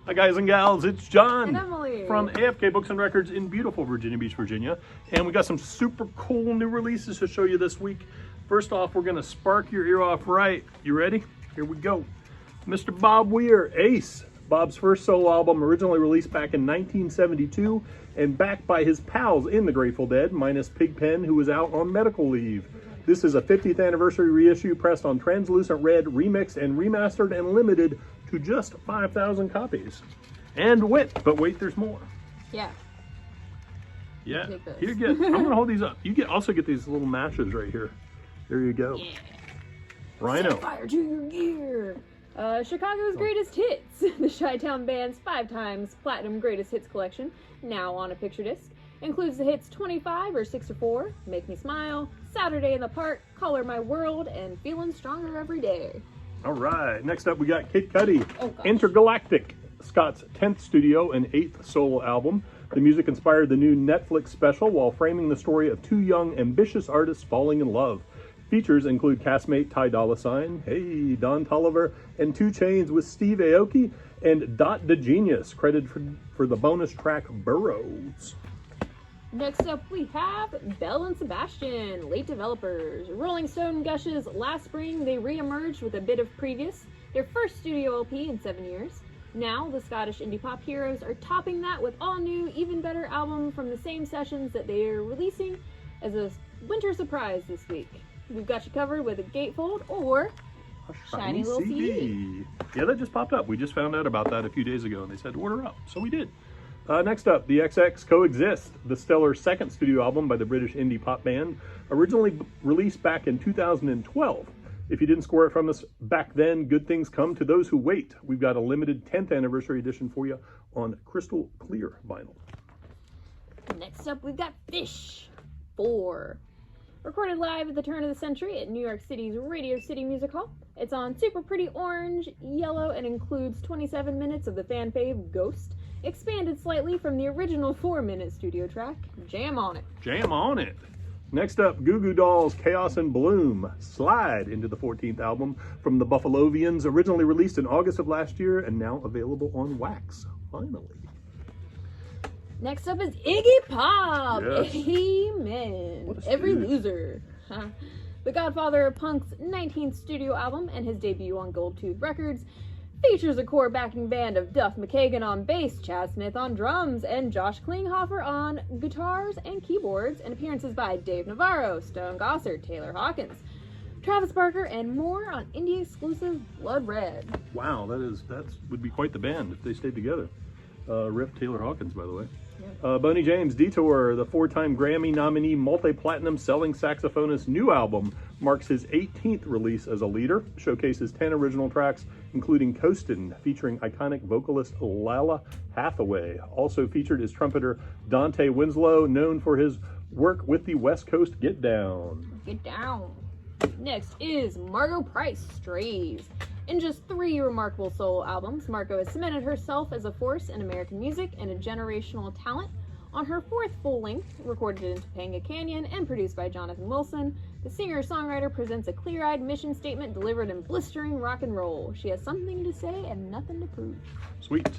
Hi guys and gals, it's John And Emily from AFK Books and Records in beautiful Virginia Beach, Virginia. And we got some super cool new releases to show you this week. First off, we're gonna spark your ear off right. You ready? Here we go. Mr. Bob Weir, Ace. Bob's first solo album, originally released back in 1972 and backed by his pals in the Grateful Dead, minus Pigpen, who was out on medical leave. This is a 50th anniversary reissue pressed on translucent red, remixed and remastered and limited to just 5,000 copies. And but wait, there's more. Yeah. Yeah. Take this. Here you get. I'm gonna hold these up. You also get these little matches right here. There you go. Yeah. Rhino. Set fire to your gear. Chicago's Greatest Hits, the Chi-Town Band's 5 times Platinum Greatest Hits collection, now on a picture disc, includes the hits 25 or 6 to 4, Make Me Smile, Saturday in the Park, Color My World, and Feeling Stronger Every Day. All right. Next up, we got Kid Cudi, Oh, gosh. Intergalactic, Scott's 10th studio and 8th solo album. The music inspired the new Netflix special while framing the story of two young, ambitious artists falling in love. Features include castmate Ty Dolla $ign, hey, Don Toliver, and 2 Chainz with Steve Aoki, and Dot the Genius, credited for the bonus track Burrows. Next up, we have Belle and Sebastian, late developers. Rolling Stone gushes last spring they re-emerged with a bit of Previous, their first studio LP in 7 years. Now, the Scottish indie pop heroes are topping that with all new, even better album from the same sessions that they are releasing as a winter surprise this week. We've got you covered with a gatefold or shiny little CD. Yeah, that just popped up. We just found out about that a few days ago, and they said order up, so we did. Next up, the XX Coexist, the stellar second studio album by the British indie pop band, originally released back in 2012. If you didn't score it from us back then, good things come to those who wait. We've got a limited 10th anniversary edition for you on crystal clear vinyl. Next up, we've got Fish 4. Recorded live at the turn of the century at New York City's Radio City Music Hall. It's on super pretty orange, yellow, and includes 27 minutes of the fan fave Ghost, expanded slightly from the original 4-minute studio track. Jam on it. Jam on it. Next up, Goo Goo Dolls, Chaos and Bloom, slide into the 14th album from the Buffalovians, originally released in August of last year and now available on wax, finally. Next up is Iggy Pop. Yes. Amen. What a Every stooge. loser. The godfather of punk's 19th studio album and his debut on Gold Tooth Records features a core backing band of Duff McKagan on bass, Chad Smith on drums, and Josh Klinghoffer on guitars and keyboards, and appearances by Dave Navarro, Stone Gossard, Taylor Hawkins, Travis Barker, and more on indie exclusive Blood Red. Wow, that would be quite the band if they stayed together. Rip Taylor Hawkins, by the way. Boney James, Detour, the 4-time Grammy nominee, multi-platinum selling saxophonist, new album marks his 18th release as a leader, showcases 10 original tracks, including Coastin', featuring iconic vocalist Lala Hathaway. Also featured is trumpeter Dante Winslow, known for his work with the West Coast Get Down. Get down. Next is Margot Price, Strays. In just 3 remarkable solo albums, Margot has cemented herself as a force in American music and a generational talent. On her 4th full-length, recorded in Topanga Canyon and produced by Jonathan Wilson, the singer-songwriter presents a clear-eyed mission statement delivered in blistering rock and roll. She has something to say and nothing to prove. Sweet.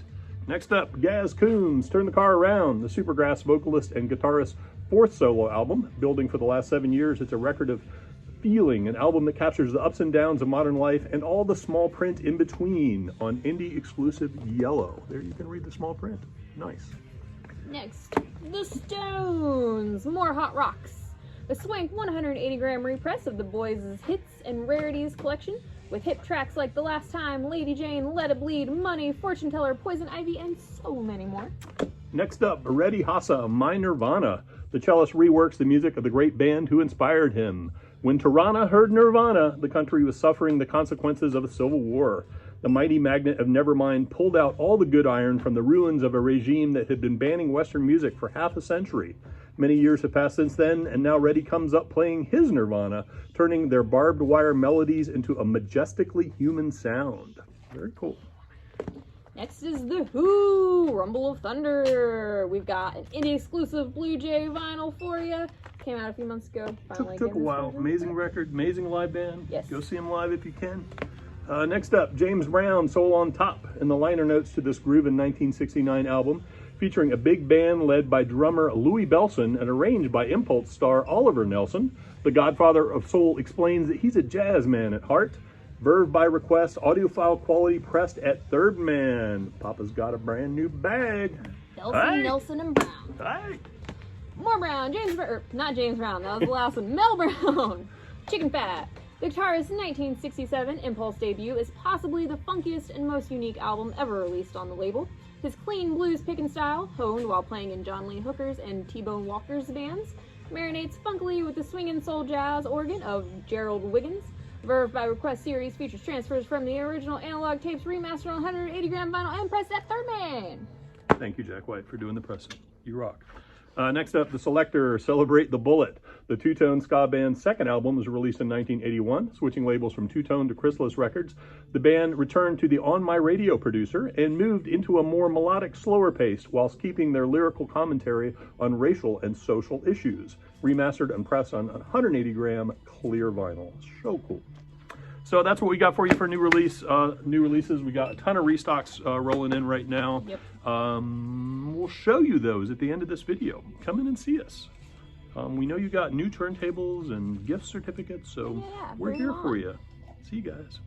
Next up, Gaz Coombs, Turn the Car Around, the Supergrass vocalist and guitarist's 4th solo album. Building for the last 7 years, it's a record of feeling, an album that captures the ups and downs of modern life and all the small print in between on indie exclusive Yellow. There you can read the small print. Nice. Next, The Stones, more hot rocks. The swank 180-gram repress of the boys' hits and rarities collection, with hip tracks like The Last Time, Lady Jane, Let It Bleed, Money, Fortune Teller, Poison Ivy, and so many more. Next up, Reddy Hassa, My Nirvana. The cellist reworks the music of the great band who inspired him. When Tirana heard Nirvana, the country was suffering the consequences of a civil war. The mighty magnet of Nevermind pulled out all the good iron from the ruins of a regime that had been banning Western music for half a century. Many years have passed since then, and now Reddy comes up playing his Nirvana, turning their barbed wire melodies into a majestically human sound. Very cool. Next is The Who, Rumble of Thunder. We've got an indie exclusive Blue Jay vinyl for you. Came out a few months ago. Finally Took a getting this while. version. Amazing record, amazing live band. Yes. Go see them live if you can. Next up, James Brown, Soul on Top, in the liner notes to this Groovin' 1969 album, featuring a big band led by drummer Louis Bellson and arranged by Impulse star Oliver Nelson. The godfather of soul explains that he's a jazz man at heart. Verve by request, audiophile quality pressed at Third Man. Papa's got a brand new bag. Bellson, Nelson, and Brown. Hi. More Brown, not James Brown, that was the last one. Mel Brown, Chicken Fat. The guitarist's 1967 Impulse debut is possibly the funkiest and most unique album ever released on the label. His clean blues picking style, honed while playing in John Lee Hooker's and T-Bone Walker's bands, marinates funkily with the swinging soul jazz organ of Gerald Wiggins. Verve by Request series features transfers from the original analog tapes remastered on 180 gram vinyl and pressed at Third Man. Thank you, Jack White, for doing the pressing. You rock. Next up, The Selecter, Celebrate the Bullet. The two-tone ska band's second album was released in 1981, switching labels from Two-Tone to Chrysalis Records. The band returned to the On My Radio producer and moved into a more melodic, slower pace whilst keeping their lyrical commentary on racial and social issues. Remastered and pressed on 180 gram clear vinyl. So cool. So that's what we got for you for new releases. We got a ton of restocks rolling in right now. Yep. We'll show you those at the end of this video. Come in and see us. We know you got new turntables and gift certificates, so Yeah, we're bring here them for on. you. See you guys.